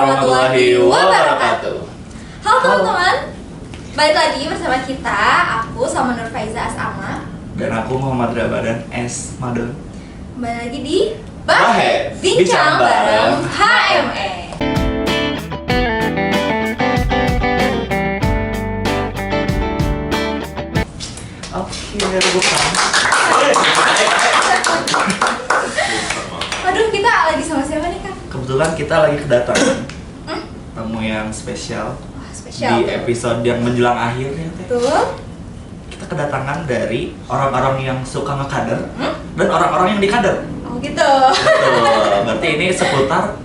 warahmatullahi wabarakatuh. Halo teman-teman, balik lagi bersama kita, aku sama Nur Faiza Asama. Dan aku Muhammad Rabadan S. Madon. Kembali lagi di Bahe, Bincang bareng HME. Oke, bukan. Waduh, kita lagi sama siapa nih Kak? Kebetulan kita lagi kedatangan tamu yang spesial. Wah, spesial. Di episode yang menjelang akhir ya, Teh. Tuh. Kita kedatangan dari orang-orang yang suka ngekader dan orang-orang yang dikader. Oh gitu. Betul. Berarti ini seputar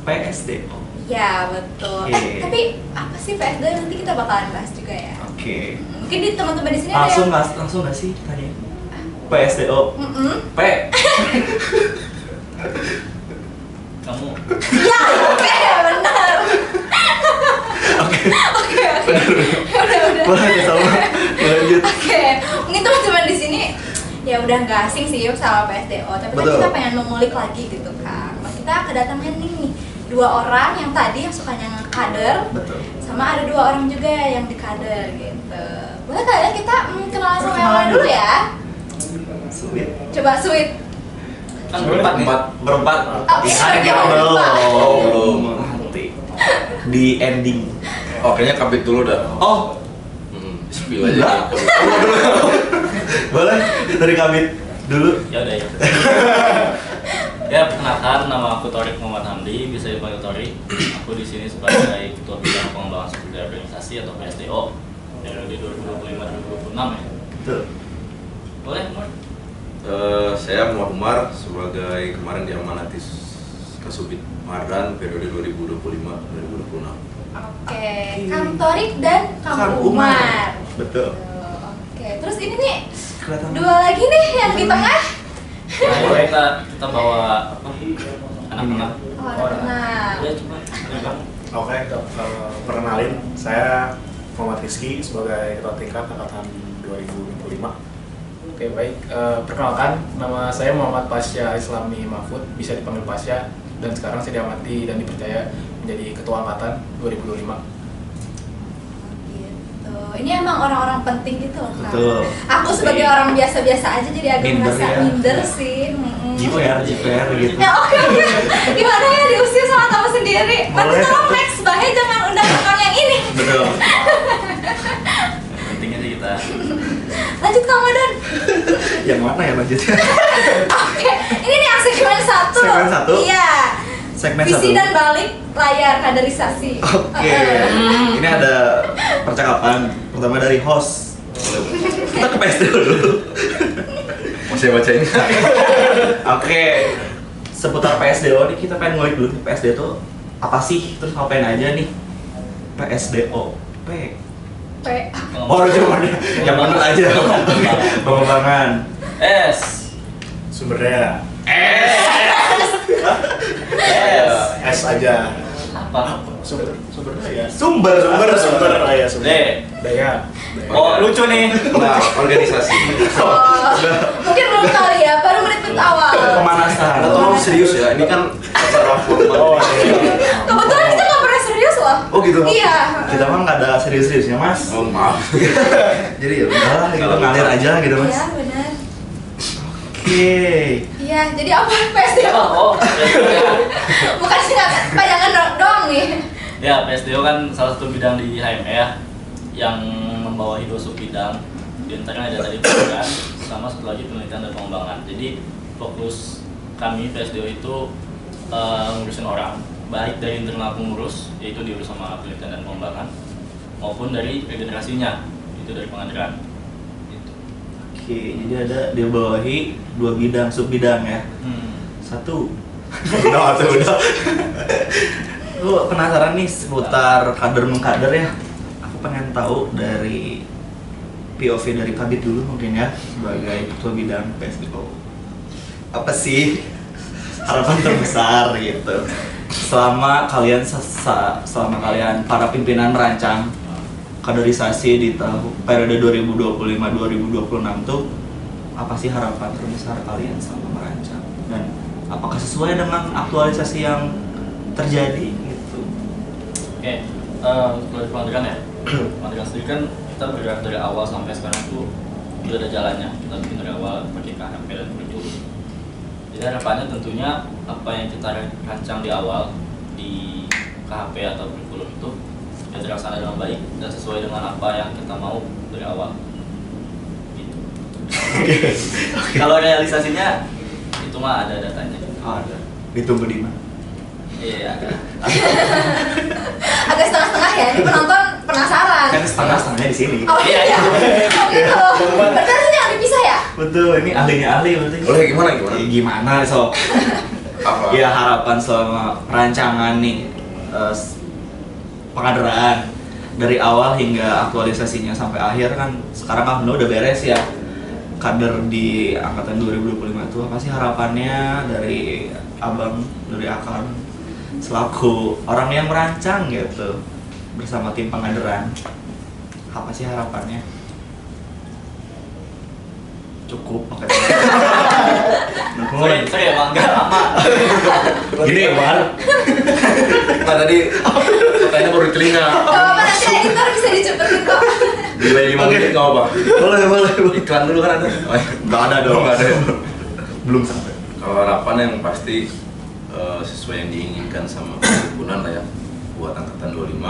PSDO. Ya betul. Oke. Tapi apa sih PSD? Nanti kita bakalan bahas juga ya. Oke. Mungkin di teman-teman di sini ada yang Langsung nggak sih tanya? PSDO. P. Kamu. Ya, oke, benar. Oke. Oke. Udah. Boleh sama. Lanjut. Oke, mungkin teman-teman di sini ya udah nggak asing sih sama PSDO, tapi kan Betul. kita pengen mengulik lagi gitu kan. Kita kedatangan nih dua orang yang tadi yang sukanya ngekader, Betul. sama ada dua orang juga yang dikader gitu. Boleh kali ya kita kenalan sama yang lain dulu ya? Sweet. Coba Sweet. Kan berempat. Oh, Kan iya, kita belum. belum. Nanti di ending. Oh, kayaknya kabit dulu dah. Oh, Spill aja. Enggak. Boleh dari kami dulu. Ya udah ya. Ya, perkenalkan, nama aku Torik Muhammad Hamdi, bisa dipanggil Torik. Aku di sini sebagai Ketua Bidang Pengembangan Sumber Daya Organisasi atau PSDO periode 2025-2026 ya. Betul. Boleh, Mur? Saya Muhammad Umar sebagai kemarin diamanati Kasubit Mardan periode 2025-2026. Oke, Kang Torik dan Kang Umar. Betul. Oke, terus ini nih Kelihatan. dua lagi nih yang di tengah. Nah, kita bawa apa? Anak-anak. Oh, anak-anak. Ya, coba. Oke, perkenalin, saya Muhammad Rizky sebagai Ketua Tingkat Angkatan 2025. Oke baik, perkenalkan nama saya Muhammad Pasya Islami Mahfud, bisa dipanggil Pasya, dan sekarang saya diamati dan dipercaya menjadi Ketua Angkatan 2025. Gitu. Ini emang orang-orang penting gitu loh Kak. Betul. Aku sebagai orang biasa-biasa aja jadi agak Minder merasa ya. minder sih. JPR gitu. Ya oke. Gimana ya diusir sama kamu sendiri? Nanti Boleh. tolong next Bahe jangan undang orang yang ini. Betul. Yang pentingnya sih kita Lanjut Kang Madon. Yang mana ya lanjutnya? Oke, ini nih yang segmen 1. Segmen satu? Iya. Segmen Visi 1. dan balik layar kaderisasi. Oke. Ini ada percakapan pertama dari host. Kita ke PSDO dulu. Mau saya bacain? Oke. Seputar PSDO nih kita pengen ngulik dulu nih, PSDO itu apa sih? Terus ngapain aja nih? PSDO. P. Oh, coba deh. Yang bener aja. Pengembangan. S. Sumber daya, S. S aja. Apa? Sumber daya. Sumber. Daya, D. sumber daya. Oh, lucu nih. Nah, organisasi. Oh, mungkin belum kali ya, baru menit awal. Pemanasan. Tolong serius ya, ini kan acara Oh, formal. iya. Kebetulan kita nggak pernah serius loh. Oh gitu. Iya. Kita mah nggak ada serius-seriusnya mas. Oh, maaf. Jadi ya udahlah, gitu ngalir aja gitu mas. Iya benar. Oke. Iya, jadi apa PSDO? Oh, Bukan singkatan panjangan doang nih. ya, PSDO kan salah satu bidang di HME ya, yang membawahi 2 sub bidang. Di antaranya ada tadi pendidikan, sama satu lagi penelitian dan pengembangan. Jadi fokus kami PSDO itu ngurusin orang, baik dari internal pengurus, yaitu diurus sama penelitian dan pengembangan, maupun dari regenerasinya, itu dari pengadilan. Gitu. Oke, jadi ada dibawahi 2 bidang, sub bidang ya. Satu. Udah. Lu penasaran nih seputar kader mengkader ya? Aku pengen tahu dari POV dari Kabit dulu mungkin ya, sebagai ketua bidang PSDO. Apa sih harapan terbesar gitu selama kalian para pimpinan merancang kaderisasi di tahun periode 2025-2026 tuh apa sih harapan terbesar kalian selama merancang dan apakah sesuai dengan aktualisasi yang terjadi gitu? Oke, kalau di Pangandaran ya, Pangandaran sendiri kan kita bergerak dari awal sampai sekarang tuh udah ada jalannya. Kita bikin dari awal pakai KHP dan kurikulum. Jadi harapannya tentunya apa yang kita rancang di awal di KHP atau kurikulum itu ya terlaksana dengan baik dan sesuai dengan apa yang kita mau dari awal. Gitu. Kalau realisasinya itu mah ada datanya. Oh, ada. Ditunggu di mana? Iya. Agak setengah-setengah ya, ini penonton penasaran. Kan setengah-setengahnya di sini. Oh iya, oh gitu. Berarti ini yang dipisah ya? Betul, ini ahlinya ahli berarti. Boleh gimana? Gimana so? Apa? Ya harapan selama perancangan nih pengaderaan dari awal hingga aktualisasinya sampai akhir kan sekarang alhamdulillah udah beres ya. Kader di angkatan 2025 itu apa sih harapannya dari abang, dari akang selaku orang yang merancang gitu bersama tim pengaderan, apa sih harapannya? Cukup makanya. Sorry ya bang, nggak lama. Gini Bar, Nah tadi pertanyaannya baru di telinga. Gak apa-apa, nanti editor bisa dicepetin kok. Delay 5 menit nggak apa? boleh. Iklan dulu kan ada? Nggak ada dong. Nggak ada ya? Belum sampai. Kalau harapan yang pasti sesuai yang diinginkan sama himpunan lah ya buat angkatan 25.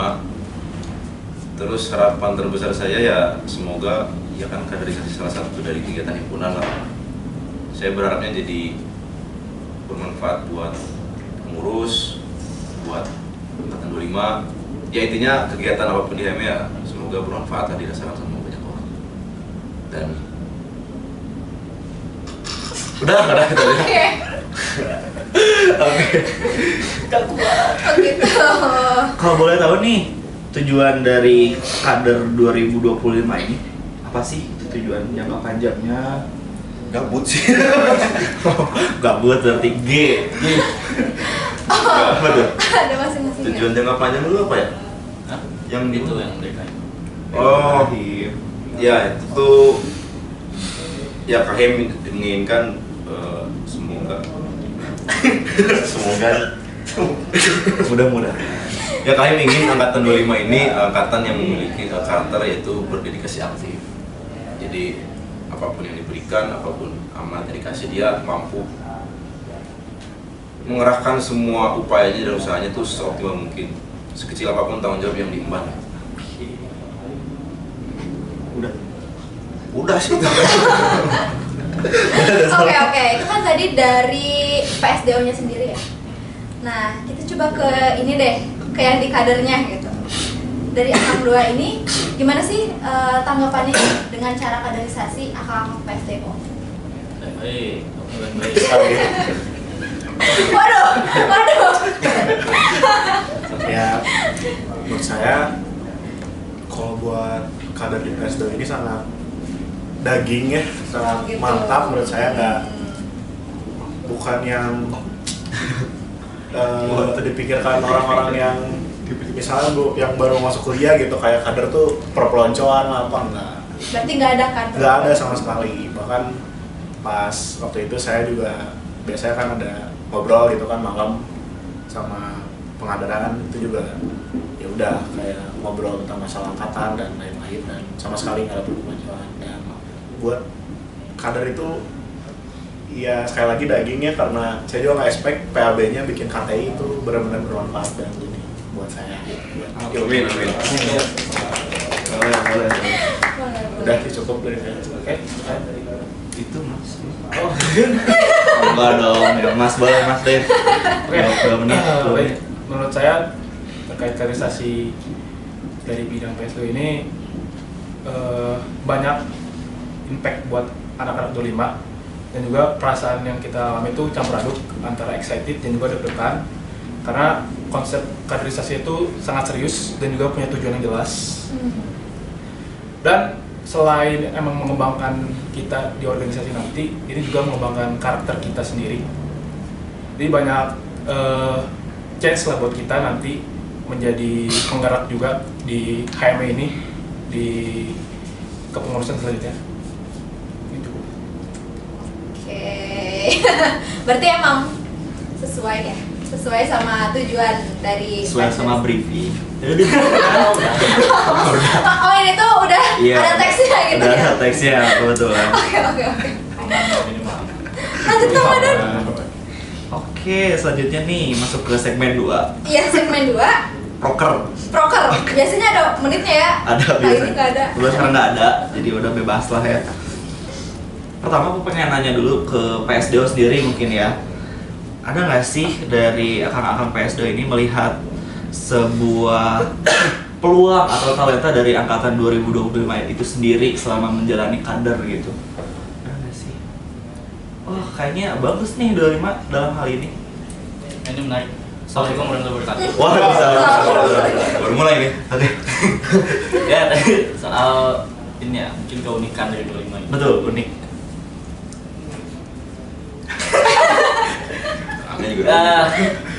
Terus harapan terbesar saya ya semoga ya kan kaderisasi salah satu dari kegiatan himpunan lah. Saya berharapnya jadi bermanfaat buat pengurus, buat angkatan 25. Ya intinya kegiatan apapun di HM ya semoga bermanfaat lah dirasakan sama banyak orang. Dan udah gitu aja. Oke. Oh gitu. Kalau boleh tahu nih, tujuan dari kader 2025 ini apa sih? Tujuan jangka panjangnya? Gabut sih. Gabut berarti G. Apa tuh? Ada masing-masing. Tujuan jangka panjang dulu apa ya? Hah? Yang Itu yang mereka. Oh, iya. ya itu ya KHM menginginkan semoga Mudah-mudahan. ya KHM ingin angkatan 25 ini angkatan yang memiliki karakter yaitu berdedikasi aktif. Jadi apapun yang diberikan, apapun amanat yang dikasih dia mampu mengerahkan semua upayanya dan usahanya itu seoptimal mungkin, sekecil apapun tanggung jawab yang diemban. Udah sih. Oke, itu kan tadi dari PSDO-nya sendiri ya. Nah, kita coba ke ini deh, ke yang di kadernya gitu. Dari akang dua ini, gimana sih tanggapannya dengan cara kaderisasi akang PSDO? Baik, baik. Waduh. Ya, menurut saya kalau buat kader di PSDO ini sangat daging ya, sangat gitu. mantap menurut saya, nggak bukan yang dipikirkan orang-orang yang misalnya yang baru masuk kuliah gitu, kayak kader tuh perpeloncoan apa enggak. Berarti nggak ada kan? Nggak ada sama sekali. Bahkan pas waktu itu saya juga biasanya kan ada ngobrol gitu kan malam sama pengaderan, itu juga ya udah kayak ngobrol tentang masalah angkatan dan lain-lain, dan sama sekali nggak ada perpeloncoan. Dan buat kader itu ya sekali lagi dagingnya, karena saya juga nggak expect PAB-nya bikin KTI itu benar-benar bermanfaat dan ini buat saya. Amin. Boleh. Udah sih cukup dari saya. Oke. Itu Mas. Oh. Enggak dong, ya Mas boleh Mas deh. Oke. 2 menit. Baik. Menurut saya terkait kaderisasi dari bidang PSDO ini banyak impact buat anak-anak 25, dan juga perasaan yang kita alami itu campur aduk antara excited dan juga deg-degan, karena konsep kaderisasi itu sangat serius dan juga punya tujuan yang jelas. Dan selain emang mengembangkan kita di organisasi nanti, ini juga mengembangkan karakter kita sendiri. Jadi banyak chance lah buat kita nanti menjadi penggerak juga di HME ini, di kepengurusan selanjutnya. Itu. Oke. Berarti emang sesuai ya sesuai sama tujuan dari Sesuai sama briefing. Oh ini tuh udah Iya. ada teksnya gitu Udah ya. ada teksnya kebetulan. Oke. Minimal. Lanjut Kang Madan. Oke, selanjutnya nih masuk ke segmen 2. Iya, segmen 2 Proker. proker. Biasanya ada menitnya ya. Ada Kali ini biasanya. nggak ada. Udah sekarang nggak ada, jadi udah bebas lah ya. Pertama aku pengen nanya dulu ke PSDO sendiri mungkin ya. Ada nggak sih dari akang-akang PSDO ini melihat sebuah peluang atau talenta dari angkatan 2025 itu sendiri selama menjalani kader gitu? Ada nggak sih? Oh kayaknya bagus nih 25 dalam hal ini. Ini menarik. Assalamualaikum warahmatullahi wabarakatuh. Wah bisa. Baru mulai nih. Oke. Ya tadi soal ini ya, mungkin keunikan dari 25 ini. Betul, unik. Namanya juga.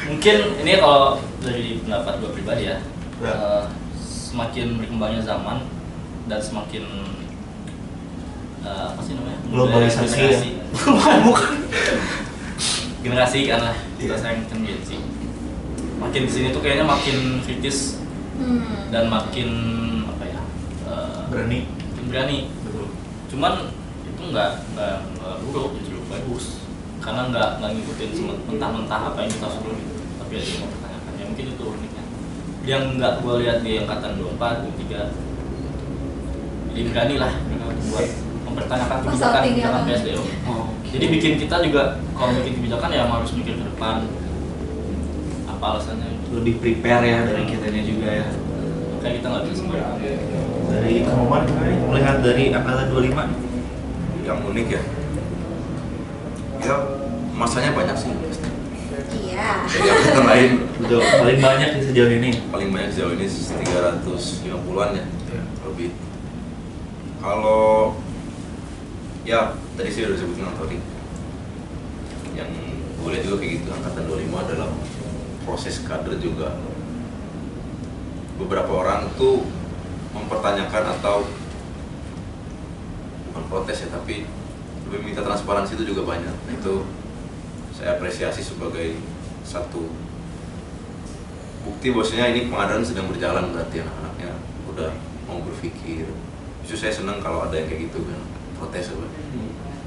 Mungkin ini kalau dari pendapat gue pribadi ya, Ya. semakin berkembangnya zaman dan semakin apa sih namanya? Globalisasi ya? Generasi. Bukan. Generasi kan lah, kita sayang tendensi. Makin di sini tuh kayaknya makin kritis dan makin apa ya? Berani. Makin berani. Betul. Cuman itu nggak buruk, justru bagus karena nggak ngikutin mentah-mentah apa yang kita suruh gitu. Tapi ada yang mempertanyakan ya mungkin itu uniknya yang nggak gue lihat di angkatan 24, 23 jadi berani lah mereka buat mempertanyakan kebijakan PSDO. Jadi bikin kita juga kalau bikin kebijakan ya harus mikir ke depan apa alasannya Lebih prepare ya dari kitanya juga ya. kayak kita nggak bisa sembarangan. Dari Muhammad gimana nih? Melihat dari angkatan 25 Yang unik ya. Ya masanya banyak sih. Iya. Dari angkatan lain betul paling banyak di sejauh ini. paling banyak sejauh ini 350-an ya lebih. Kalau ya tadi sih udah sebutin Tori. Yang gue lihat juga kayak gitu angkatan 25 dalam proses kader juga beberapa orang tuh mempertanyakan atau bukan protes ya tapi lebih minta transparansi itu juga banyak. Nah, itu saya apresiasi sebagai satu bukti bahwasanya ini pengadilan sedang berjalan, berarti anak-anaknya udah mau berpikir. Justru saya senang kalau ada yang kayak gitu kan, protes apa.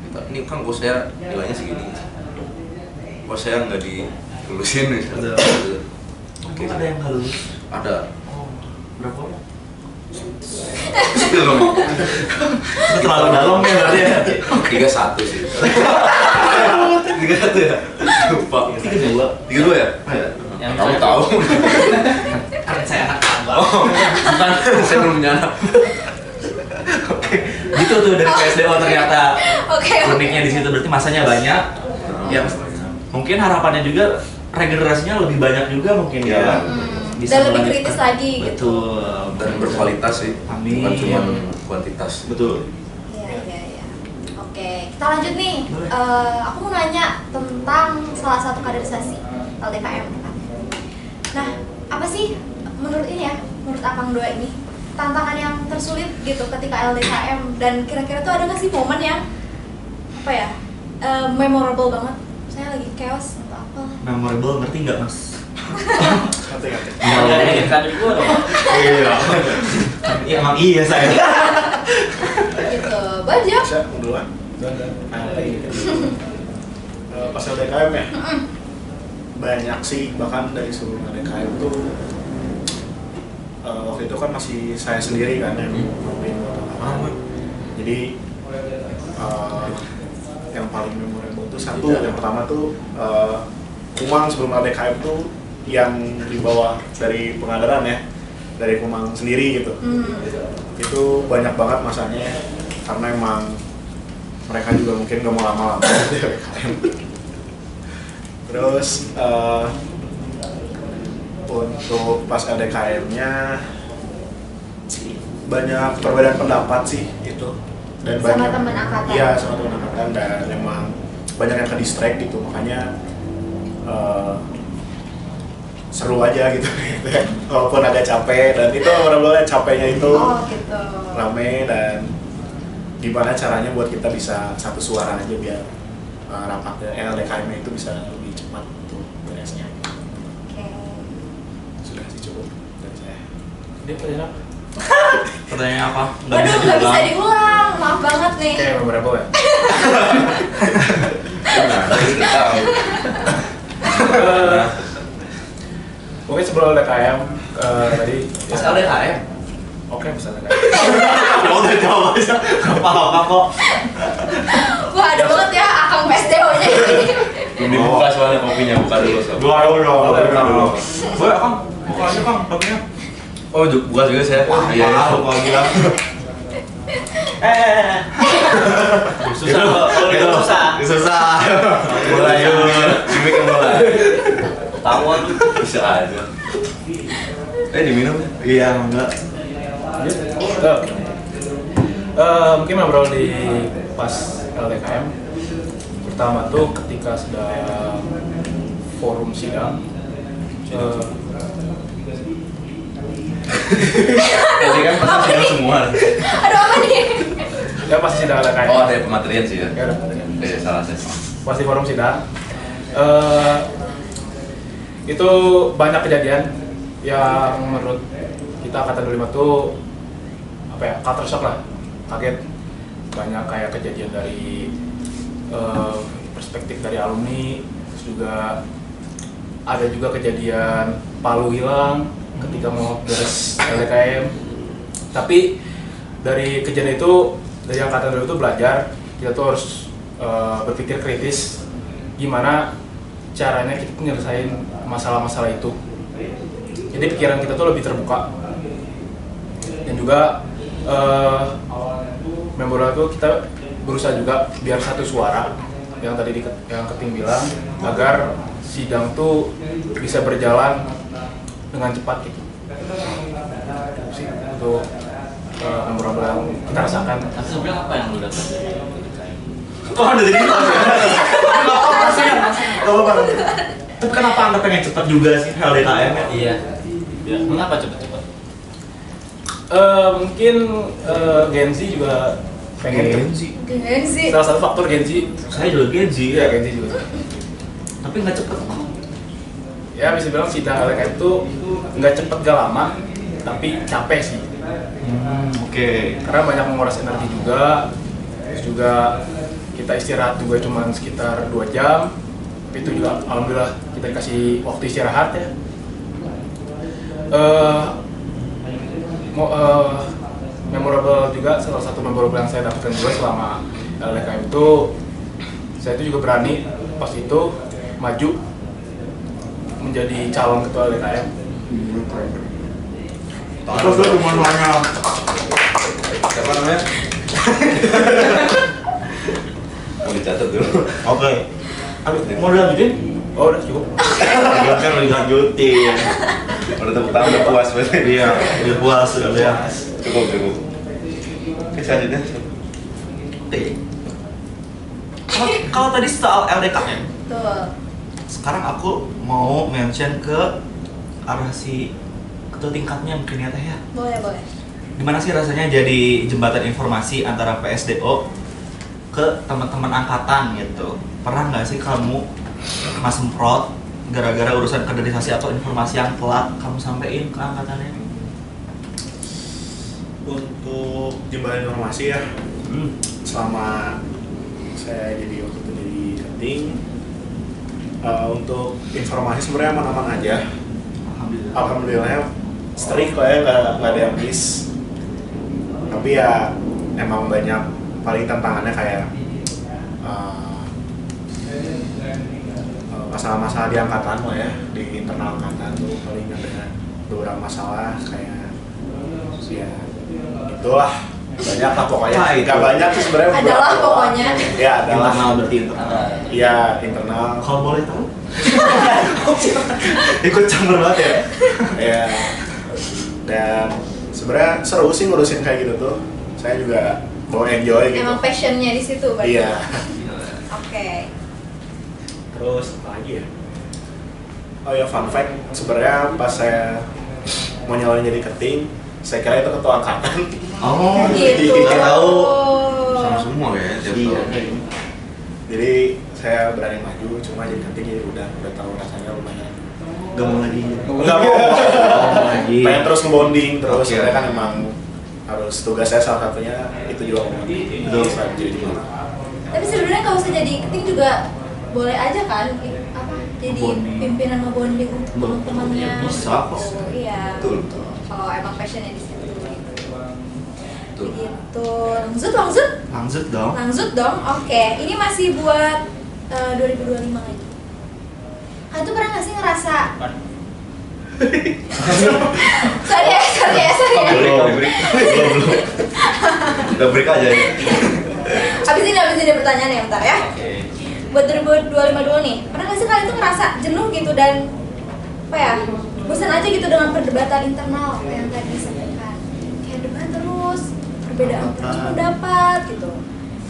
Minta, ini kan bos saya nilainya segini, bos saya nggak dilulusin Betul. Oke, Ada yang halus. ada. Oh, berapa? Belum. Itu terlalu dalam ya berarti ya. 31 sih. 31 ya? Lupa. 32 ya? Yang Kamu saya- tahu? kan saya anak abang. Bukan, saya belum punya anak. Gitu tuh dari PSDO ternyata. Oke. Uniknya di situ berarti masanya banyak. Yang mungkin harapannya juga regenerasinya lebih banyak juga mungkin ya. Ya. Bisa Dan lebih melanjutkan. kritis lagi gitu. Betul. Dan berkualitas sih, Amin. bukan cuma kuantitas. Betul. Iya. Oke, kita lanjut nih. Boleh. Aku mau nanya tentang salah satu kaderisasi LDKM. Nah, apa sih menurut ini ya, menurut Akang Dua ini tantangan yang tersulit gitu ketika LDKM dan kira-kira tuh ada nggak sih momen yang apa ya memorable banget? Saya lagi chaos atau apa? Memorable ngerti nggak mas? Ngerti. Jangan bikin kader gue dong. Iya. Ya emang iya saya. Gitu. Bajak. Bisa duluan. Pas LDKM ya, banyak sih, bahkan dari sebelum LDKM tuh waktu itu kan masih saya sendiri kan yang mimpin lapangan. Jadi yang paling memorable tuh satu, yang pertama tuh Kumang sebelum LDKM tuh yang dibawa dari Pengadaran ya, dari Kumang sendiri gitu. Itu banyak banget masanya karena emang mereka juga mungkin gak mau lama-lama di LDKM. Terus untuk pas LDKM-nya banyak perbedaan pendapat sih itu, dan Sama banyak teman angkatan. iya sama teman angkatan, dan memang banyak yang ke distract gitu, makanya seru aja gitu, walaupun agak capek, dan itu benar-benar capeknya itu Oh gitu. rame, dan gimana caranya buat kita bisa satu suara aja biar rapatnya LDKM itu bisa lebih cepat untuk beresnya. cukup dari saya. Dia pertanyaan apa? Pertanyaannya apa? Waduh, nggak bisa diulang. Maaf banget nih. Kayak memorable ya. Nah, tadi sudah tahu. Eh, Mungkin sebelum LDKM tadi. Pas LDKM? Oke, bisa LDKM. Mau udah jawab aja. Gak apa-apa kok. Wah, ada banget ya akang PSDO-nya ini. Belum dibuka soalnya kopinya, buka dulu sob. Dua dulu. Buka dulu. Boleh, Kang. Buka aja, Kang. Kopinya. Oh, buka juga saya. Iya, iya. Lupa bilang. Susah kok, kalau itu susah. Susah. Mulai yuk. Cimik yang mulai. Tawon Bisa aja. Diminum ya? Iya, enggak. Mungkin ngobrol di pas LDKM pertama tuh ketika sedang forum sidang. Tadi kan pasti Apa sidang nih? semua. Aduh, apa nih? Ya pasti sidang LDKM. Oh, ada pematerian sih ya? Ya udah, pertanyaan. Salah saya. Pasti forum sidang. Itu banyak kejadian yang menurut kita angkatan 25 tuh apa ya, culture shock lah, kaget. Banyak kayak kejadian dari perspektif dari alumni, terus juga ada juga kejadian palu hilang ketika mau beres LDKM. Tapi dari kejadian itu, dari angkatan dulu itu belajar, kita tuh harus berpikir kritis gimana caranya kita nyelesain masalah-masalah itu. Jadi pikiran kita tuh lebih terbuka. Dan juga member itu kita berusaha juga biar satu suara yang tadi yang Keting bilang, agar sidang tuh bisa berjalan dengan cepat gitu. Itu sih untuk member yang kita rasakan. Tapi sebenarnya apa yang lu dapat dari LDKM? Oh, udah jadi gitu. Enggak apa-apa sih. Enggak apa-apa. Tapi kenapa Anda pengen cepat juga sih LDKM ya? Iya. Ya, mengapa cepet-cepet? Mungkin Gen Z juga pengen. sih. Gengsi. Salah satu faktor Gen Z. Saya juga Gen Z Iya, ya. Gen Z juga. Tapi nggak cepet kok. Ya bisa bilang sidang LDKM itu nggak cepet gak lama, tapi capek sih. Oke. Karena banyak menguras energi juga. Terus juga kita istirahat juga cuma sekitar 2 jam. Tapi itu juga alhamdulillah kita dikasih waktu istirahat ya. Memorable juga, salah satu memorable yang saya dapatkan juga selama LDKM itu, saya itu juga berani pas itu maju menjadi calon ketua LDKM. Terus lu cuma nanya. Siapa namanya? Mau dicatat dulu. Oke. Aduh, mau dilanjutin? Oh udah cukup. Dia kan dilanjutin. Udah tepuk tangan, udah puas berarti. Iya, udah puas udah ya. Cukup. Oke, selanjutnya. Oke. Kalau tadi soal LDKM, Tuh. sekarang aku mau mention ke arah si ketua tingkatnya mungkin ya Teh ya. Boleh, boleh. Gimana sih rasanya jadi jembatan informasi antara PSDO ke teman-teman angkatan gitu? Pernah nggak sih kamu kena semprot gara-gara urusan kaderisasi atau informasi yang telat kamu sampein ke angkatannya? Untuk jembatan informasi ya, selama saya jadi waktu itu jadi Keting, untuk informasi sebenarnya aman-aman aja. Alhamdulillah strict kok ya, nggak ada yang miss. Tapi ya emang banyak, paling tantangannya kayak masalah-masalah di angkatan lah ya, di internal angkatan tuh paling ada beberapa masalah kayak ya itulah, banyak lah pokoknya. Apa itu? Nggak banyak sih sebenarnya. Adalah beberapa doang. pokoknya. Ya adalah. Internal berarti internal. Iya internal. Kalau boleh tahu? Ikut campur banget ya? Ya. Dan sebenarnya seru sih ngurusin kayak gitu tuh. Saya juga mau enjoy gitu. Emang passionnya di situ, berarti. Iya. Oke. Terus apa lagi ya? Oh ya, fun fact, sebenarnya pas saya mau nyalonin jadi Keting, saya kira itu ketua angkatan. Oh, Gitu. nggak tahu. Sama semua ya, tiap Iya. tahun. Jadi saya berani maju, cuma jadi Keting jadi udah tahu rasanya lumayan Gabung lagi. Enggak mau. Gabung lagi. Pengen terus ngebonding terus. Oke. Soalnya kan emang harus tugas saya salah satunya itu juga ngebonding. Betul. Jadi Tapi sebenarnya kalau usah jadi keting juga boleh aja kan jadi Bonding. pimpinan ngebonding untuk teman-temannya. Ya, bisa kok. Iya. Betul. Kalau emang passionnya di situ. Betul. Gitu. Langsung dong. Langsung dong. Oke, ini masih buat 2025 lagi. Kalian tuh pernah nggak sih ngerasa? sorry ya. Belum. Udah break aja ya. Abis ini pertanyaannya bentar ya. Oke. Buat 2025 dulu nih, pernah nggak sih kalian tuh ngerasa jenuh gitu dan apa ya, bosan aja gitu dengan perdebatan internal yang tadi disampaikan, kayak debat terus, perbedaan pendapat gitu.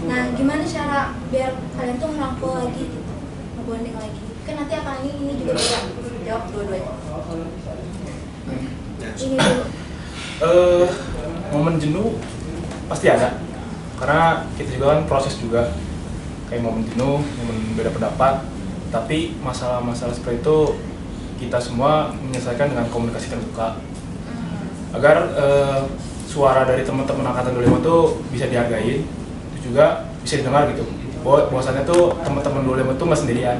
Nah, gimana cara biar kalian tuh ngerangkul lagi gitu, ngebonding lagi? Kan nanti akan ini juga bisa jawab dua-duanya. Ini dulu. Momen jenuh pasti ada, karena kita juga kan proses juga, kayak momen jenuh, momen beda pendapat. Tapi masalah-masalah seperti itu kita semua menyelesaikan dengan komunikasi terbuka agar suara dari teman-teman angkatan 25 itu bisa dihargai, itu juga bisa didengar gitu. Bahwasannya tuh teman-teman 25 itu nggak sendirian.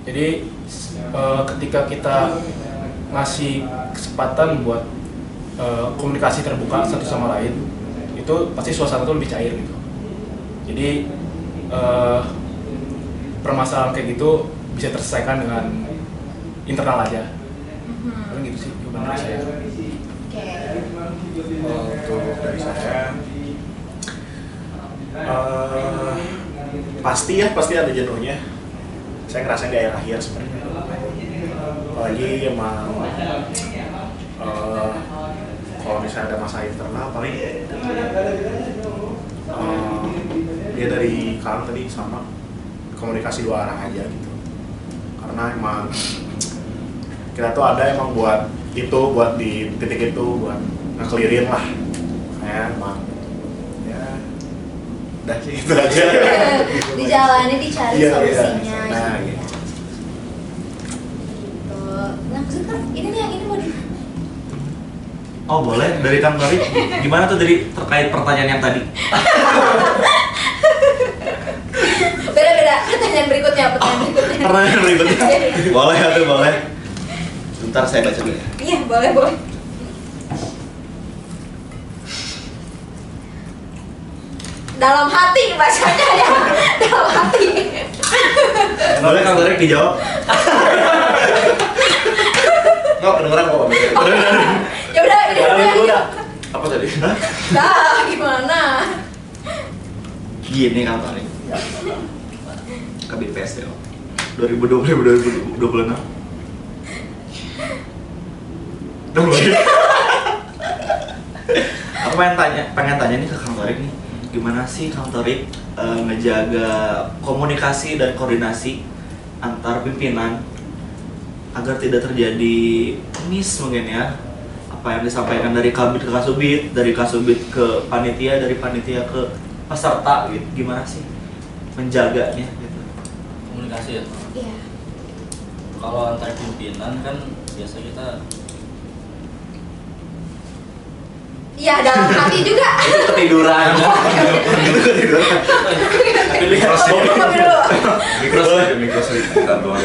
Jadi ketika kita ngasih kesempatan buat komunikasi terbuka satu sama lain, itu pasti suasana tuh lebih cair gitu. Jadi permasalahan kayak gitu bisa terselesaikan dengan internal aja. Paling gitu sih jawaban dari saya. Oke. untuk dari saya pasti ada jenuhnya. Saya ngerasain di akhir sebenarnya. Apalagi emang kalau misalnya ada masalah internal paling dia dari kalian tadi sama komunikasi dua arah aja gitu. Karena emang kita tuh ada emang buat itu, buat di titik itu, buat ngekelirin lah. Kayak emang ya udah sih itu aja. Dijalani, dicari Iya, solusinya. iya. Nah, gitu. gitu. Langsung kan, ini nih yang ini mau di. Oh boleh, dari Kang Torik. Gimana tuh dari terkait pertanyaan yang tadi? Beda-beda. Pertanyaan berikutnya. Pertanyaan berikutnya. Boleh tuh boleh. Bentar saya baca dulu ya. Iya, boleh. Dalam hati bacanya ya. Dalam hati. Boleh Kang Torik dijawab. Nggak kedengeran kok. Ya udah, ini udah. Apa tadi? Dah, gimana? Gini Kang Torik. KBPS 2020-2026. Aku pengen tanya nih ke Kang Torik nih, gimana sih Kang Torik ngejaga komunikasi dan koordinasi antar pimpinan agar tidak terjadi miss mungkin ya, apa yang disampaikan dari kabit ke kasubit, dari kasubit ke panitia, dari panitia ke peserta gitu, gimana sih menjaganya gitu? Komunikasi ya. Iya. Kalau antar pimpinan kan biasa kita Iya, dalam hati juga. Itu ketiduran. Itu ketiduran. Ngopi dulu. Mikroslip kita doang.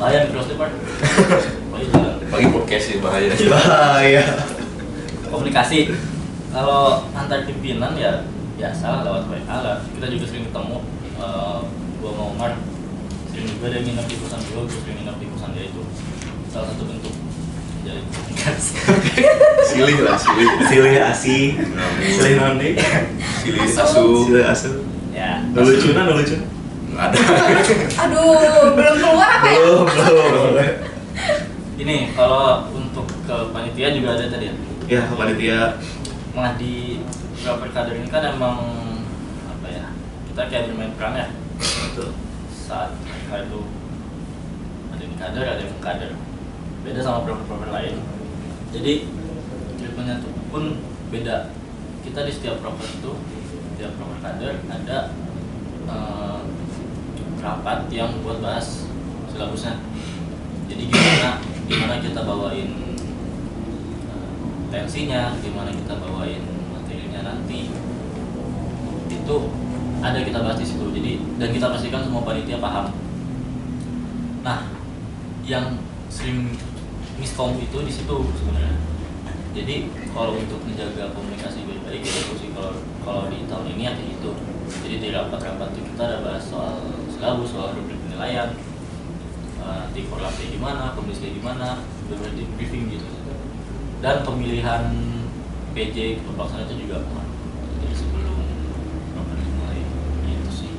bahaya di cross part. Oh iya, jalan. Pagi podcast sih bahaya. Bahaya. Komunikasi kalau antar pimpinan ya biasa lah lewat WA lah, kita juga sering ketemu. Gua mau Umar sering juga dia nginep di kosan gua sering nginep di kosan dia, itu salah satu bentuk jadi komunikasi. Silih lah, silih. Silih asi, silih nondi, Silih Asu. asu. silih asu. Ya, Nulucunan. Nggak ada. Aduh, belum keluar apa ya? Belum. ini kalau untuk ke panitia juga ada tadi ya. Ya, ke panitia. Nah di beberapa kader ini kan emang apa ya, kita kayak bermain peran ya. Betul. Saat mereka itu ada yang kader, ada yang kader, beda sama proker lain. Jadi treatmentnya tuh pun beda. Kita di setiap proker itu, setiap proker kader ada rapat yang buat bahas silabusnya. Jadi gimana kita bawain tensinya, gimana kita bawain materinya nanti, itu ada kita bahas di situ. Jadi dan kita pastikan semua panitia paham. Nah, yang sering miskom itu di situ sebenarnya. Jadi kalau untuk menjaga komunikasi baik-baik itu sih kalau di tahun ini ya kayak gitu. Jadi di rapat-rapat itu kita ada bahas soal silabus, soal rubrik penilaian, nanti korelasi gimana, kondisi gimana, benar di briefing gitu. Dan pemilihan PJ pelaksanaan itu juga jadi sebelum rapat dimulai gitu sih.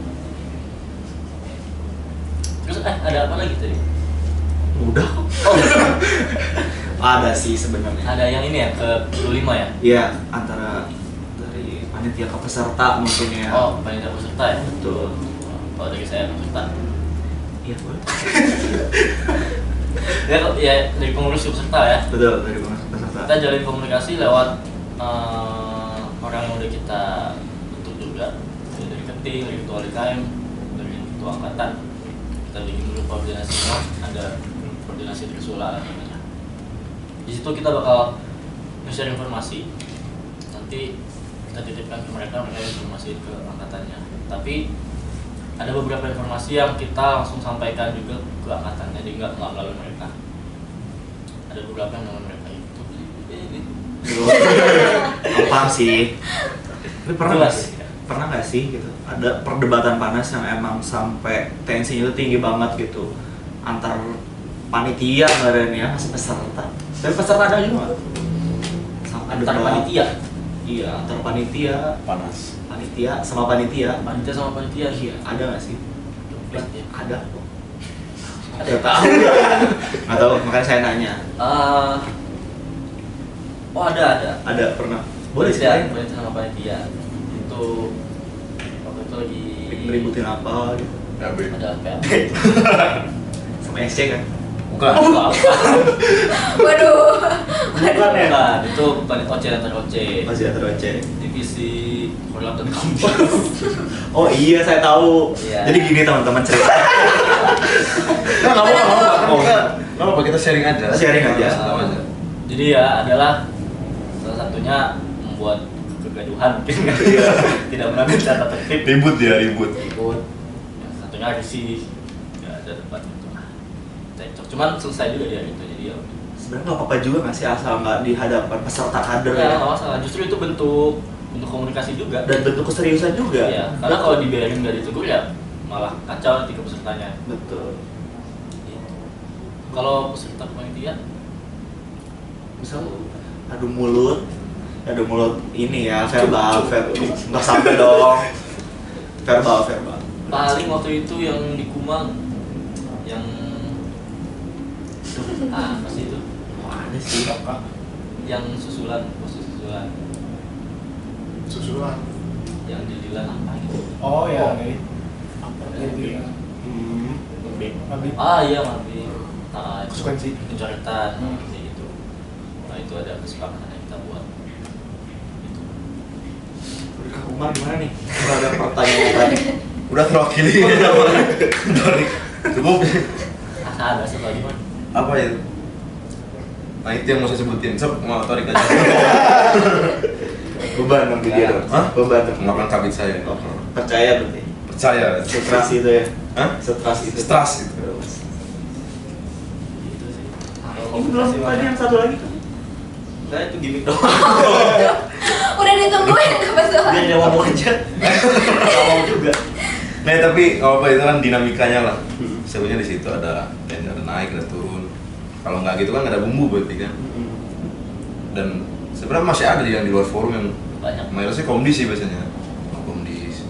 Terus ada apa lagi tadi? Udah kok. Oh, Ada sih sebenarnya. ada yang ini ya ke 25 ya? Iya, antara dari panitia ke peserta mungkin ya. Oh, panitia peserta ya? Betul. Kalau dari saya peserta. Iya, boleh. Ya dari pengurus peserta ya. Betul, dari peserta. Kita jalin komunikasi lewat orang yang udah kita bentuk juga, dari keting, dari ketua LKM, dari ketua angkatan. Kita bikin dulu koordinasi semua, ada koordinasi Trisula namanya. Di situ kita bakal nge-share informasi. Nanti kita titipkan ke mereka informasi ke angkatannya. Tapi ada beberapa informasi yang kita langsung sampaikan juga ke angkatannya, jadi nggak melalui mereka. Ada beberapa yang melalui mereka itu. Paham sih. Tapi Jelas. pernah nggak sih gitu ada perdebatan panas yang emang sampai tensinya itu tinggi banget gitu antar panitia kemarin ya peserta. Tapi peserta ada juga nggak? Antar panitia. Iya, antar panitia, Panas. panitia sama panitia. Panitia sama panitia. Iya, ada nggak sih? Ada kok. Ada. Nggak tahu. Nggak tahu, makanya saya nanya. Oh ada. Ada pernah? Boleh sih. Panitia sama panitia. Itu waktu itu lagi Ngeributin apa gitu. PAB. ada PAB. Sama SC kan? Bukan. Waduh. Bukan ya? Bukan, itu panitia OC antar OC. Masih ada OC. Divisi korlap dan kampus. Oh iya, saya tahu. Iya. Jadi gini teman-teman cerita. Nggak apa-apa, kita sharing aja. Sharing aja. Tahu aja. Jadi ya adalah salah satunya membuat kegaduhan mungkin kan. Tidak mengambil tata tertib. Ribut ya, ribut. Yang satunya risih, nggak ada tempat itu. Cekcok, cuman selesai juga dia gitu. Jadi ya Sebenarnya nggak apa-apa juga nggak sih asal nggak di hadapan peserta kader ya ya. nggak masalah. Justru itu bentuk komunikasi juga. Dan bentuk keseriusan juga. Iya, karena kalau dibiarin nggak ditegur ya malah kacau nanti ke pesertanya. Betul. Gitu. Kalau peserta panitia, Misal adu mulut ini ya verbal nggak sampai dong. verbal. paling waktu itu yang di Kumang yang apa sih itu? Wah, ada sih. Yang susulan, Susulan. yang dililan apa gitu? Oh ya, ini. Hmm. Iya Mabik. Nah, itu Konsekuensi. pencoretan kayak gitu. Nah itu ada kesepakatan yang kita buat. Gitu. Kak Umar gimana nih? Udah ada pertanyaan tadi. Udah terwakili. Dari cukup. Ada satu lagi man. Apa itu? Nah itu yang mau saya sebutin. Sob, mau tarik aja. Beban dong dia dong. Hah? Beban dong. Makan kabit saya. Percaya berarti. Percaya. Stres itu ya. Hah? Stres itu. Stres itu. Gitu sih. Ini belum tadi yang satu lagi kan? Nah itu gimmick doang. Udah ditungguin ke peserta. Dia ngomong aja. Ngomong juga. Nah tapi nggak apa itu kan dinamikanya lah. Sebenarnya di situ ada naik, ada turun. Kalau nggak gitu kan nggak ada bumbu berarti kan. Dan sebenarnya masih ada yang di luar forum yang Banyak. mayoritasnya komdis sih biasanya. Komdis.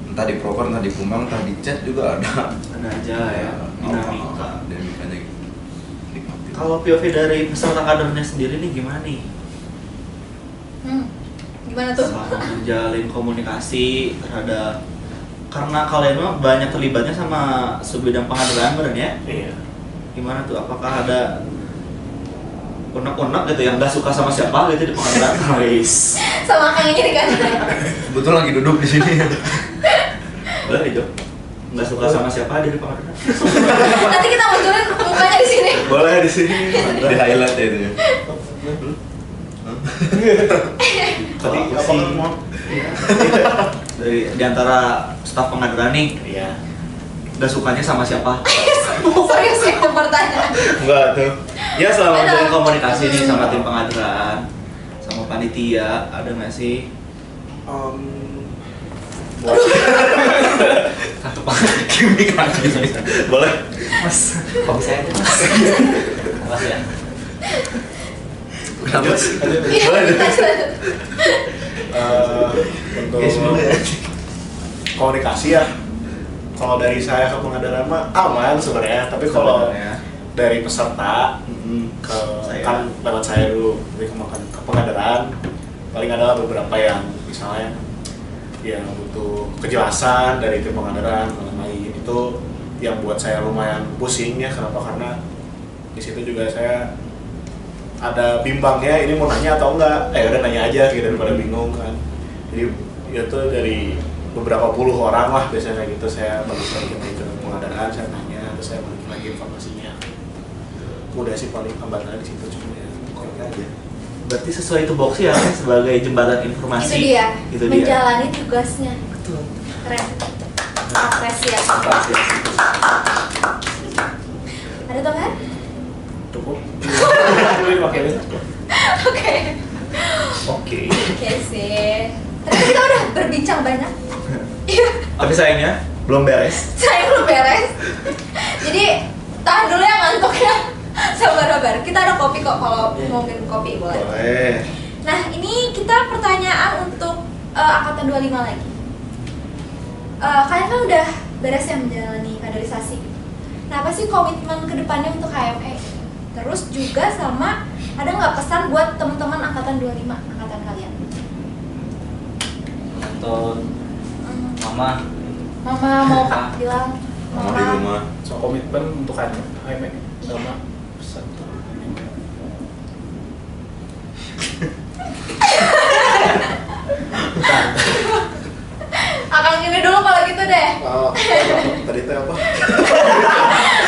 Entah di proper, entah di Kumang, entah di chat juga ada. Ada aja ya. Dinamika. Dinamikanya gitu. Nikmatin. Kalau POV dari peserta kadernya sendiri nih gimana nih? Gimana tuh? Selama menjalin komunikasi terhadap karena kalian mah banyak terlibatnya sama subbidang pengaduan bener ya? Iya. Gimana tuh? Apakah ada unek-unek gitu yang gak suka sama siapa gitu di pengaduan? Guys, Sama kayaknya di kantor. Kebetulan lagi duduk di sini. boleh Jo? nggak suka sama siapa dari pengadilan? Nanti kita munculin mukanya di sini. Boleh di sini. Di highlight ya itu. Tadi Apa sih kan mau? dari diantara staf pengadilan nih, Iya. nggak sukanya sama siapa? Serius itu pertanyaan. Enggak tuh. Ya selama Ada. menjalin komunikasi nih sama tim pengadilan, sama panitia, ada nggak sih? Gimik kan bisa. Boleh. Mas, kok bisa aja mas? Makasih ya. Kenapa sih? Iya, lanjut. Untuk Ya sebenarnya. komunikasi ya, kalau dari saya ke pengadilan mah aman sebenarnya, tapi kalau Sebenarnya. dari peserta ke Saya. kan lewat saya dulu, jadi ke pengadilan paling adalah beberapa yang misalnya yang butuh kejelasan dari tim pengadilan mengenai itu yang buat saya lumayan pusing ya. Kenapa? Karena di situ juga saya ada bimbangnya, ini mau nanya atau enggak, udah nanya aja gitu daripada bingung kan. Jadi itu dari beberapa puluh orang lah biasanya gitu, saya balik lagi ke pengadilan, saya tanya, terus saya balik lagi informasinya. Udah sih paling hambatannya di situ, cuma ya pokoknya aja. Berarti sesuai itu box ya sebagai jembatan informasi. Itu dia. Itu dia. Menjalani tugasnya. Betul. Keren. Apresiasi. Ada tambahan? Cukup. Oke. Oke. Oke. Oke sih. Ternyata kita udah berbincang banyak. Iya. Tapi sayangnya belum beres. Saya belum beres. Jadi tahan dulu ya ngantuknya. Sabar-sabar. Kita ada kopi kok kalau mau minum kopi boleh. Boleh. Nah, ini kita pertanyaan untuk angkatan 25 lagi. Kalian kan udah beres ya menjalani kaderisasi. Nah, apa sih komitmen kedepannya untuk HME? Terus juga sama, ada nggak pesan buat teman-teman angkatan 25, angkatan kalian? Untuk mama Mama mau Kak bilang, Mama di rumah. So komitmen untuk HME sama pesan. Akang gini dulu kalau gitu deh. Tadi itu apa?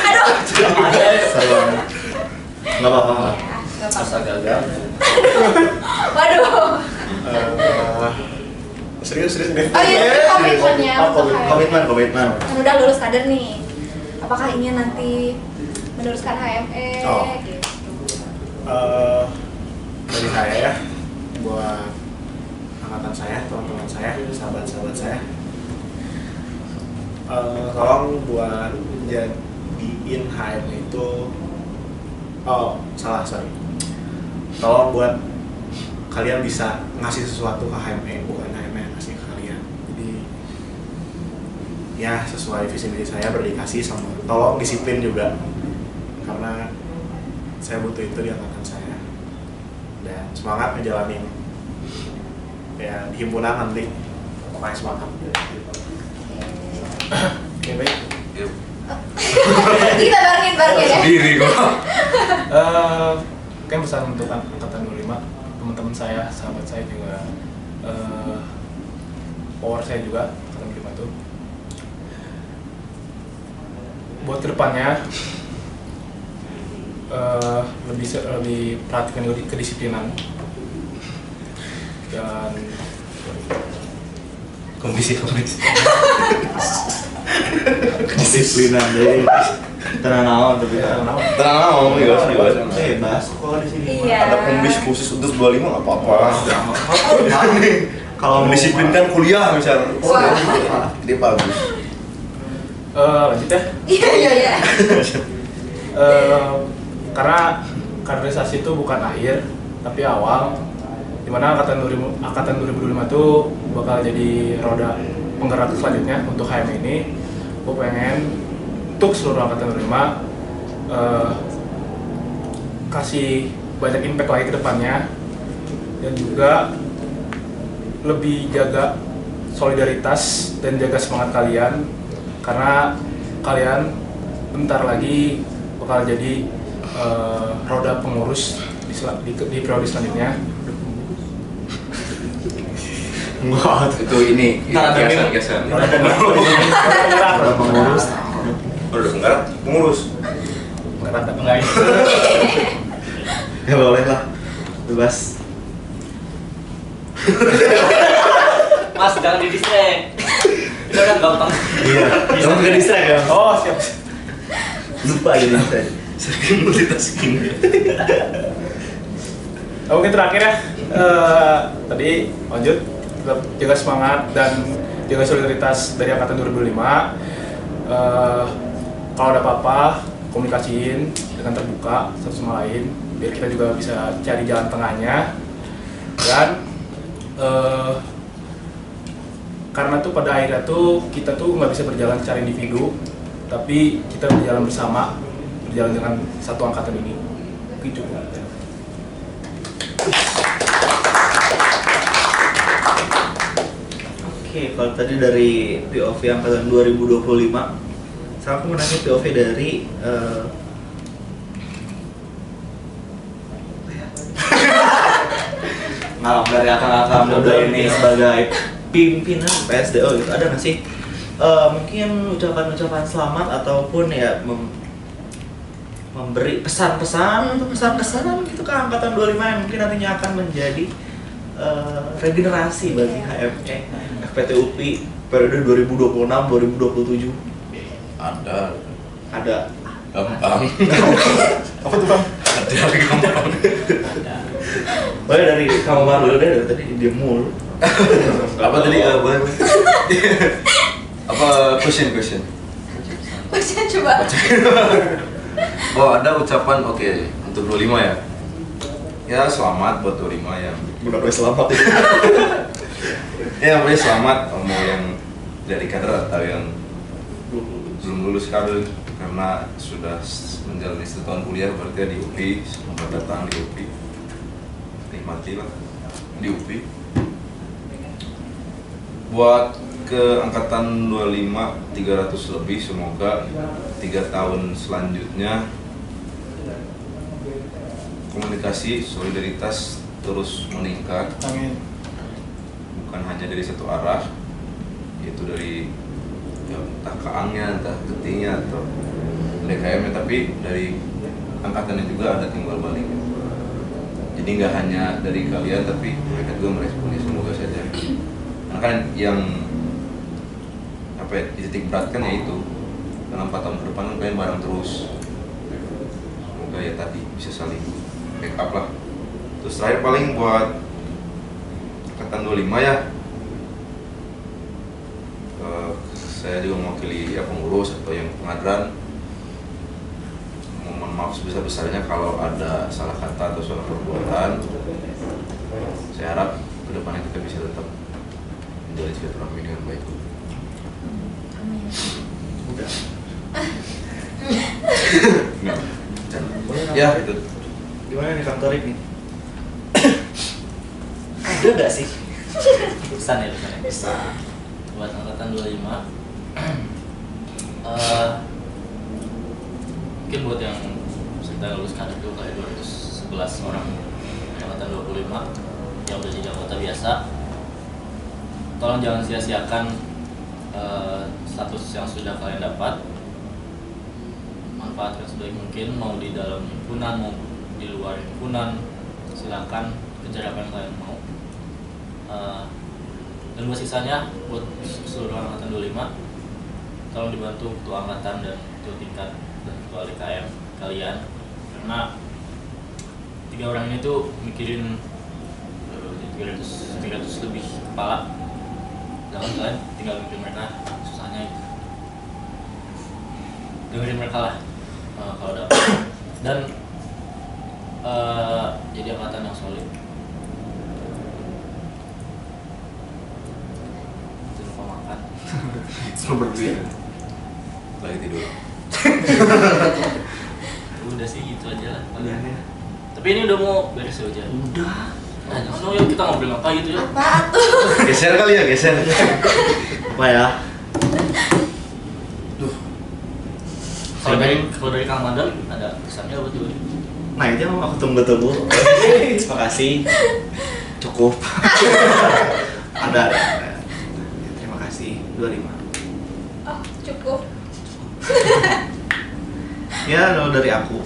Aduh. Seru. Nggak apa-apa. Ya, nggak masa apa-apa. gagal. Waduh. Serius nih. Oh iya, itu komitmennya untuk HME. Komitmen. Kan udah lulus kader nih. Apakah ingin nanti meneruskan HME? Oh. Gitu. Dari saya ya, buat angkatan saya, teman-teman saya, sahabat-sahabat saya, tolong buat jadiin HME itu, sorry, tolong buat kalian bisa ngasih sesuatu ke HME, bukan HME yang ngasih ke kalian. Jadi ya sesuai visi misi saya, berdedikasi sama, tolong disiplin juga, karena saya butuh itu di angkatan saya. Dan semangat ngejalanin ya di himpunan nanti, pokoknya semangat. Oke baik. Kita barengin ya. Sendiri gua. Kan pesan untuk angkatan 25, teman-teman saya, sahabat saya juga, power saya juga angkatan 25 tuh. Buat kedepannya lebih perhatikan kedisiplinan dan Kondisi. Disiplinan deh. Tenang naon tapi Tenang. Tenang aja, bebas. bebas kok di sini. Iya. Ada kombis khusus untuk 25 nggak apa-apa. Kalau Disiplin kan kuliah misalnya. Wah. Dia bagus. Lanjut ya. Iya. Karena kaderisasi itu bukan akhir tapi awal, dimana angkatan 2025 itu bakal jadi roda penggerak selanjutnya untuk HM ini. Gue pengen untuk seluruh angkatan 25 kasih banyak impact lagi ke depannya, dan juga lebih jaga solidaritas dan jaga semangat kalian, karena kalian bentar lagi bakal jadi roda pengurus di periode selanjutnya. Wah, Itu ini Nggak ada minum. kiasan. udah mengurus. Udah enggak pengurus. Enggak gitu. Ya boleh lah, bebas. Mas jangan di distract. Itu kan gampang. Iya, kamu nggak distract ya? Oh, siap. Lupa jadi distract. Sering multitasking. Oke, terakhir ya. Tadi lanjut, tetap jaga semangat dan jaga solidaritas dari angkatan 2005. Kalau ada apa-apa, komunikasiin dengan terbuka satu sama lain, biar kita juga bisa cari jalan tengahnya. Dan karena tuh pada akhirnya tuh kita tuh nggak bisa berjalan secara individu, tapi kita berjalan bersama, berjalan dengan satu angkatan ini. Gitu. Oke, kalau tadi dari POV angkatan 2025, sekarang aku mau nanya POV dari malam dari akang-akang muda ini sebagai pimpinan PSDO gitu, ada nggak sih mungkin ucapan-ucapan selamat ataupun ya memberi pesan-pesan atau pesan-pesan gitu ke angkatan 25 yang mungkin nantinya akan menjadi regenerasi bagi HME FPT UPI periode 2026-2027. Ada. Ada. Apa tuh, Bang? Ada gampang. Boleh dari kamu baru dulu deh, dari tadi dia mulu. Apa tadi? Boleh. Apa question? Bisa coba. Oh, ada ucapan oke untuk 25 ya. Ya selamat buat 25 yang Udah boleh selamat ya. ya boleh selamat mau yang dari kader atau yang belum lulus kader karena sudah menjalani 1 tahun kuliah berarti di UPI, selamat datang di UPI, nikmatilah di UPI. Buat ke angkatan 25 300 lebih, semoga 3 tahun selanjutnya komunikasi solidaritas terus meningkat, Amin. bukan hanya dari satu arah, yaitu dari ya, entah keangnya, entah ketinya atau DKM, tapi dari angkatannya juga ada timbal balik. Jadi nggak hanya dari kalian, tapi mereka juga meresponnya, semoga saja. Karena kan yang apa ya, titik berat kan ya itu, dalam 4 tahun ke depan kan kalian bareng terus. Semoga ya tadi bisa saling backup lah. Terus terakhir paling buat angkatan 25 ya, saya juga mewakili ya pengurus atau yang pengadilan, mohon maaf sebesar-besarnya kalau ada salah kata atau salah perbuatan. Saya harap kedepannya kita bisa tetap menjalin silaturahmi dengan baik. Amin. Udah. Ya itu. Gimana nih kantor ini? Ada nggak sih? Pesan ya pesan. Bisa. Buat angkatan 25 mungkin buat yang sudah lulus kader itu kayak 211 orang angkatan 25 yang udah jadi anggota biasa, tolong jangan sia-siakan status yang sudah kalian dapat. Manfaatkan sebaik mungkin, mau di dalam himpunan mau di luar himpunan, silakan kejar apa yang kalian mau. Dan buat sisanya, buat seluruh angkatan 25, tolong dibantu ketua angkatan dan ketua tingkat dan ketua LKM kalian, karena 3 orang ini tuh mikirin 300 lebih kepala, jangan kalian tinggal mikirin mereka susahnya gitu. Dengerin mereka lah kalau ada apa. Dan jadi angkatan yang solid. Selalu berdua. Lagi tidur. Udah sih gitu aja lah. Udah ya. Tapi ini udah mau beres ya hujan. Udah. Nah, jangan dong, yuk kita ngobrol apa gitu ya. Apa tuh? Geser kali ya, geser. Apa ya? Kalau dari Kang Mandal ada pesannya apa tuh? Nah itu yang aku tunggu-tunggu. Terima kasih. Cukup. Ada. Ya, terima kasih 25. Oh, cukup. Ya, kalau dari aku.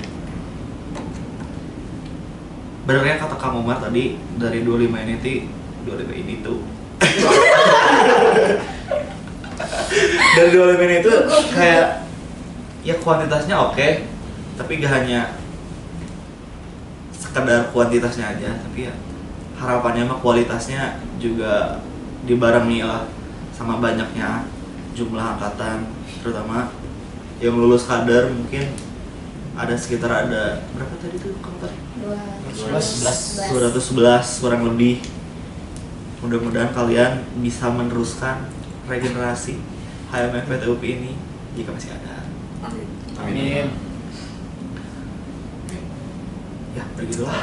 Benernya kata Kang Umar tadi dari 25 ini tuh. Dari 25 ini tuh kayak ya kuantitasnya oke, tapi gak hanya sekedar kuantitasnya aja, tapi ya harapannya mah kualitasnya juga dibarengi lah sama banyaknya jumlah angkatan, terutama yang lulus kader mungkin ada sekitar ada berapa tadi tuh kamu tadi? 211 kurang lebih. Mudah-mudahan kalian bisa meneruskan regenerasi HMFPTUP ini jika masih ada. Amin. Ya, begitulah.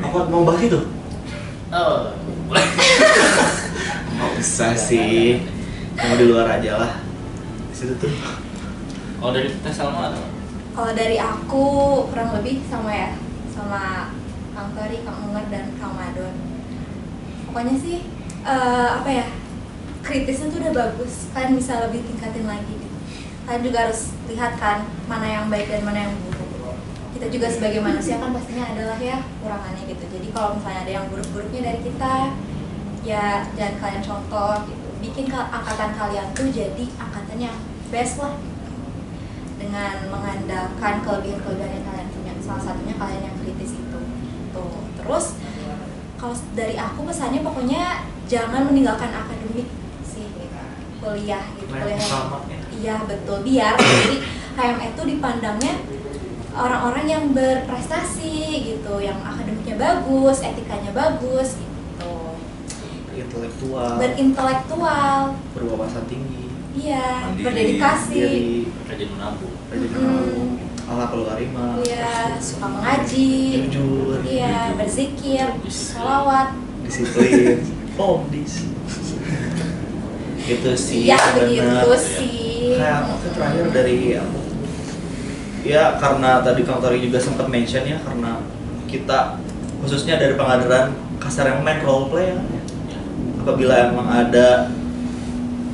Apa mau bahas itu? Oh, boleh. Nggak usah sih, mau di luar aja lah. Di situ tuh. Kalau dari Teh Salma ada nggak? Kalau dari aku kurang lebih sama ya, sama Kang Tori, Kang Umar dan Kang Madon. Pokoknya sih apa ya, kritisnya tuh udah bagus, kalian bisa lebih tingkatin lagi gitu. Kalian juga harus lihat kan mana yang baik dan mana yang buruk. Kita juga sebagai manusia kan pastinya adalah ya kurangannya gitu. Jadi kalau misalnya ada yang buruk-buruknya dari kita, ya jangan kalian contoh gitu. Bikin angkatan kalian tuh jadi angkatan yang best lah. Dengan mengandalkan kelebihan-kelebihan yang kalian punya, salah satunya kalian yang kritis itu tuh. Terus kalau dari aku pesannya pokoknya jangan meninggalkan akademik sih gitu. Kuliah gitu, kuliah iya betul, biar jadi HME itu dipandangnya orang-orang yang berprestasi gitu, yang akademiknya bagus, etikanya bagus gitu, berintelektual, berwawasan tinggi, iya, Mandiri, berdedikasi, Rajin menabung. rajin menabung, akhlakul karimah, iya, suka mengaji, jujur, iya, berzikir, sholawat, disiplin, omdis. Itu sih iya sebenarnya. begitu sih. Kayak waktu terakhir dari aku. Ya karena tadi Kang Tori juga sempat mention ya, karena kita khususnya dari pengajaran kasar yang main role play ya. Apabila emang ada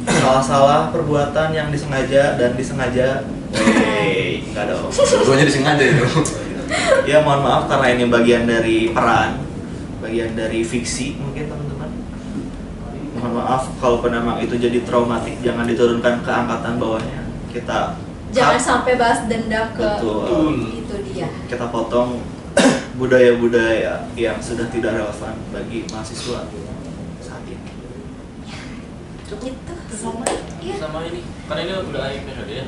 salah-salah perbuatan yang disengaja dan disengaja, enggak dong. Dua-duanya disengaja itu. Ya mohon maaf karena ini bagian dari peran, bagian dari fiksi mungkin teman-teman. Mohon maaf kalau emang itu jadi traumatik, jangan diturunkan ke angkatan bawahnya. Kita Jangan sampai bahas dendam ke Betul. itu dia. kita potong budaya-budaya yang sudah tidak relevan bagi mahasiswa saat ini. Gitu. Sama, Iya. sama ini, karena ini udah akhir periode ya.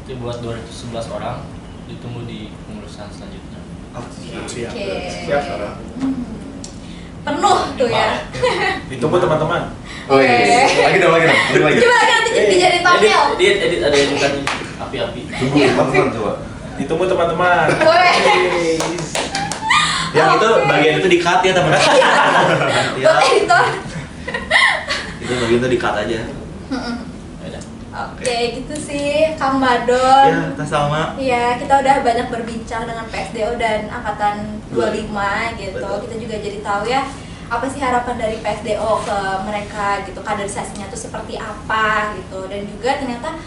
Jadi buat 211 orang ditunggu di pengurusan selanjutnya. Siap. Oke. Siap, Sarah. Penuh tuh ya. Ditunggu teman-teman. Oh iya, lagi dong. Coba nanti dijadi thumbnail. Edit ada yang bukan api-api. Tunggu teman-teman coba. Ditunggu teman-teman. Weh. Yang itu bagian itu di-cut ya teman-teman. Ya, Buat editor. itu bagian itu di-cut aja. Ya udah. Oke, gitu sih Kang Madon. Ya, tas sama. Iya, kita udah banyak berbincang dengan PSDO dan angkatan 25 gitu. Betul. Kita juga jadi tahu ya apa sih harapan dari PSDO ke mereka gitu, kaderisasinya tuh seperti apa gitu. Dan juga ternyata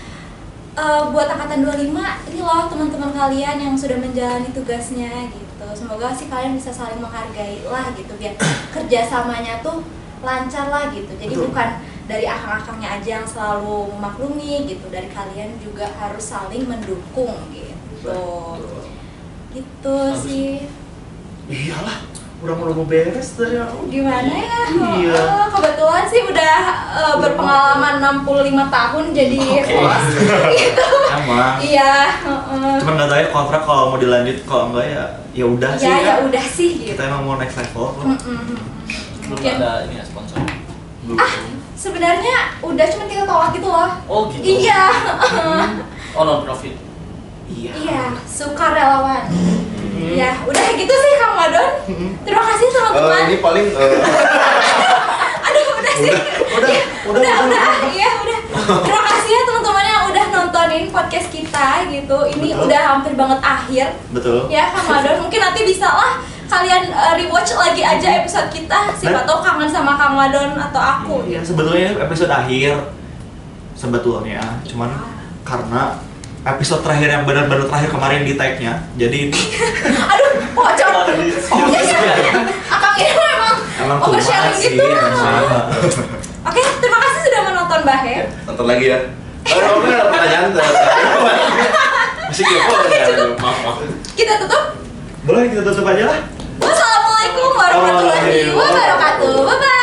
buat angkatan 25 ini loh teman-teman kalian yang sudah menjalani tugasnya gitu. Semoga sih kalian bisa saling menghargai lah gitu, biar kerjasamanya tuh lancar lah gitu. Jadi Betul. bukan dari akang-akangnya aja yang selalu memaklumi gitu, dari kalian juga harus saling mendukung gitu. Gitu Bagus. sih. Iyalah, udah mau beres dari aku. Gimana ya? Iya. Kebetulan sih udah berpengalaman 65 tahun jadi host gitu. Emang. Iya, Cuman nggak tahu ya kontrak kalau mau dilanjut, kalau enggak ya udah sih ya ya. udah sih gitu. Kita emang mau next level kok. Belum Mungkin. ada ini ya sponsor. Belum. Sebenarnya udah cuma tinggal tolak gitu loh. Oh gitu. Iya. Oh non profit. Iya. Iya, sukarelawan. Ya, udah gitu sih Kang Madon. Terima kasih teman-teman. Ini paling Aduh, udah sih. Udah. Iya, udah. Terima kasih ya teman-teman yang udah nontonin podcast kita gitu. Ini Betul. udah hampir banget akhir. Betul. Ya, Kang Madon, mungkin nanti bisa lah kalian rewatch lagi aja episode kita. Siapa tahu kangen sama Kang Wadon atau aku. Iya, sebetulnya episode akhir sebetulnya, cuman karena episode terakhir yang benar-benar terakhir kemarin di tag-nya, jadi ini Aduh, pocong. Akang ini memang emang oversharing kumaha sih, gitu. emang. Oke, terima kasih sudah menonton Bahe. Nonton lagi ya. Oh, benar pertanyaan tuh. Masih kepo ya. Maaf. Kita tutup. Boleh kita tutup aja lah. Wassalamualaikum warahmatullahi wabarakatuh. Bye bye.